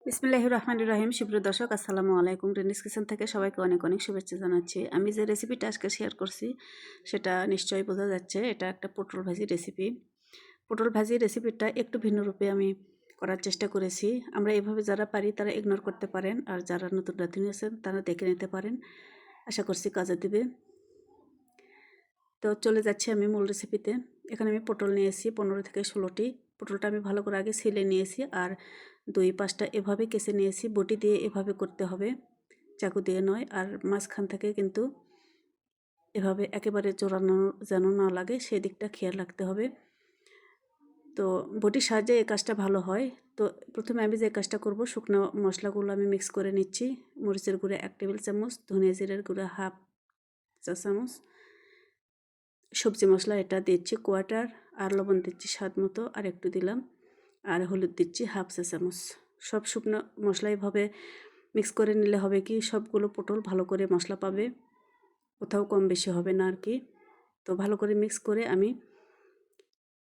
বিসমিল্লাহির রহমানির রহিম। সুপ্রিয় দর্শক, আসসালামু আলাইকুম। রেনিস কিচেন থেকে সবাইকে অনেক অনেক শুভেচ্ছা জানাচ্ছি। আমি যে রেসিপিটা আজকে শেয়ার করছি সেটা নিশ্চয়ই বোঝা যাচ্ছে, এটা একটা পটল ভাজি রেসিপি। পটল ভাজি রেসিপিটা একটু ভিন্ন রূপে আমি করার চেষ্টা করেছি। আমরা এভাবে যারা পারি তারা ইগনোর করতে পারেন, আর যারা নতুন রাঁধুনি আছেন তারা দেখে নিতে পারেন। আশা করছি কাজে দিবে। তো চলে যাচ্ছি আমি মূল রেসিপিতে। এখানে আমি পটল নিয়েছি 15 থেকে 16টি। পটলটা আমি ভালো করে আগে ছিলে নিয়েছি, আর 2-5টা এভাবে কেসে নিয়েছি। বটি দিয়ে এভাবে করতে হবে, চাকু দিয়ে নয়। আর মাঝখান থেকে কিন্তু এভাবে একেবারে জোড়ানো যেন না লাগে, সেই দিকটা খেয়াল রাখতে হবে। তো বটির সাহায্যে এই কাজটা ভালো হয়। তো প্রথমে আমি যে কাজটা করব, শুকনো মশলাগুলো আমি মিক্স করে নিচ্ছি। মরিচের গুঁড়া 1 টেবিল চামচ, ধনিয়া জিরার গুঁড়া 1/2 চা চামচ, সবজি মশলা এটা দিচ্ছি 1/4, আর লবণ দিচ্ছি স্বাদ মতো, আর একটু দিলাম, আর হলুদ দিচ্ছি 1/2 চা চামচ। সব শুকনো মশলা এভাবে মিক্স করে নিলে হবে কি, সবগুলো পটল ভালো করে মশলা পাবে, কোথাও কম বেশি হবে না আর কি। তো ভালো করে মিক্স করে আমি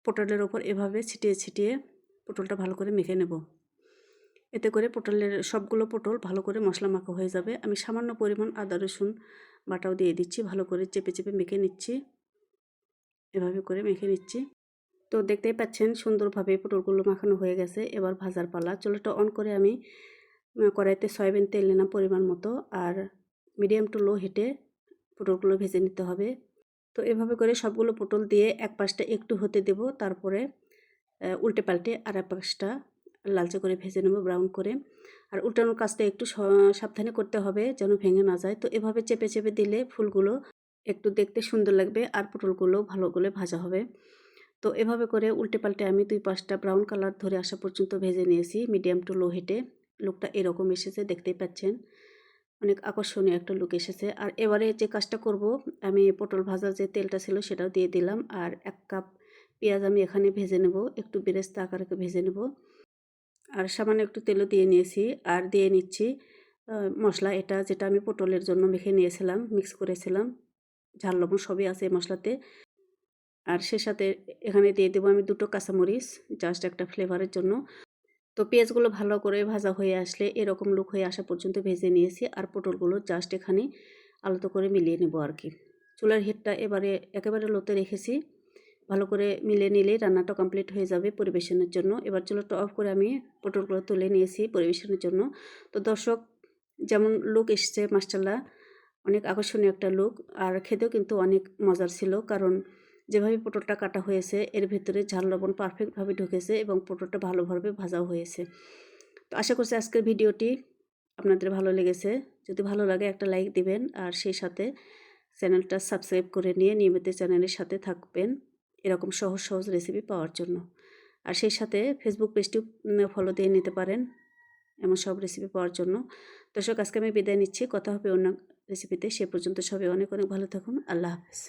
পটলের ওপর এভাবে ছিটিয়ে ছিটিয়ে পটলটা ভালো করে মেখে নেব। এতে করে পটলের সবগুলো পটল ভালো করে মশলা মাখা হয়ে যাবে। আমি সামান্য পরিমাণ আদা রসুন বাটাও দিয়ে দিচ্ছি, ভালো করে চেপে চেপে মেখে নিচ্ছি। এভাবে করে মেখে নিচ্ছি। তো দেখতেই পাচ্ছেন সুন্দরভাবে পটলগুলো মাখানো হয়ে গেছে। এবার ভাজার পালা। চুলাটা অন করে আমি কড়াইতে সয়াবিন তেল নিলাম পরিমাণ মতো, আর মিডিয়াম টু লো হিটে পটলগুলো ভেজে নিতে হবে। তো এভাবে করে সবগুলো পটল দিয়ে এক পাশটা একটু হতে দেব, তারপরে উল্টে পাল্টে আর এক পাশটা লালচে করে ভেজে নেব, ব্রাউন করে। আর উল্টানোর কাজটা একটু সাবধানে করতে হবে যেন ভেঙে না যায়। তো এভাবে চেপে চেপে দিলে ফুলগুলো একটু দেখতে সুন্দর লাগবে, আর পটলগুলো ভালো করে ভাজা হবে। তো এভাবে করে উল্টে পাল্টে আমি 2-5টা ব্রাউন কালার ধরে আসা পর্যন্ত ভেজে নিয়েছি মিডিয়াম টু লো হিটে। লুকটা এরকম এসেছে, দেখতেই পাচ্ছেন অনেক আকর্ষণীয় একটা লুক এসেছে। আর এবারে যে কাজটা করব, আমি পটল ভাজার যে তেলটা ছিল সেটাও দিয়ে দিলাম, আর 1 কাপ পেঁয়াজ আমি এখানে ভেজে নেব, একটু বেরেস্তা আকারে ভেজে নেব। আর সামান্য একটু তেলও দিয়ে নিয়েছি, আর দিয়ে নিচ্ছি মশলা, এটা যেটা আমি পটলের জন্য মেখে নিয়েছিলাম, মিক্স করেছিলাম, ঝাল লবণ সবই আছে এই মশলাতে। আর সে সাথে এখানে দিয়ে দেবো আমি 2টো কাঁচামরিচ, জাস্ট একটা ফ্লেভারের জন্য। তো পেঁয়াজগুলো ভালো করে ভাজা হয়ে আসলে এরকম লুক হয়ে আসা পর্যন্ত ভেজে নিয়েছি, আর পটলগুলো জাস্ট এখানে আলতো করে মিলিয়ে নেব আর কি। চুলার হিটটা একেবারে লোতে রেখেছি। ভালো করে মিলিয়ে নিলেই রান্নাটা কমপ্লিট হয়ে যাবে পরিবেশনের জন্য। এবার চুলাটা অফ করে আমি পটলগুলো তুলে নিয়েছি পরিবেশনের জন্য। তো দর্শক, যেমন লুক এসছে মাশাআল্লাহ, অনেক আকর্ষণীয় একটা লুক, আর খেতেও কিন্তু অনেক মজার ছিল, কারণ যেভাবে পটলটা কাটা হয়েছে এর ভিতরে ঝাল লবণ পারফেক্টভাবে ঢুকেছে এবং পটলটা ভালোভাবে ভাজাও হয়েছে। তো আশা করছি আজকের ভিডিওটি আপনাদের ভালো লেগেছে। যদি ভালো লাগে একটা লাইক দিবেন, আর সেই সাথে চ্যানেলটা সাবস্ক্রাইব করে নিয়ে নিয়মিত চ্যানেলের সাথে থাকবেন এরকম সহজ সহজ রেসিপি পাওয়ার জন্য। আর সেই সাথে ফেসবুক পেজটিও ফলো দিয়ে নিতে পারেন এমন সব রেসিপি পাওয়ার জন্য। দর্শক, আজকে আমি বিদায় নিচ্ছি। কথা হবে অন্য রেসিপিতে। সে পর্যন্ত সবাই অনেক অনেক ভালো থাকুন। আল্লাহ হাফেজ।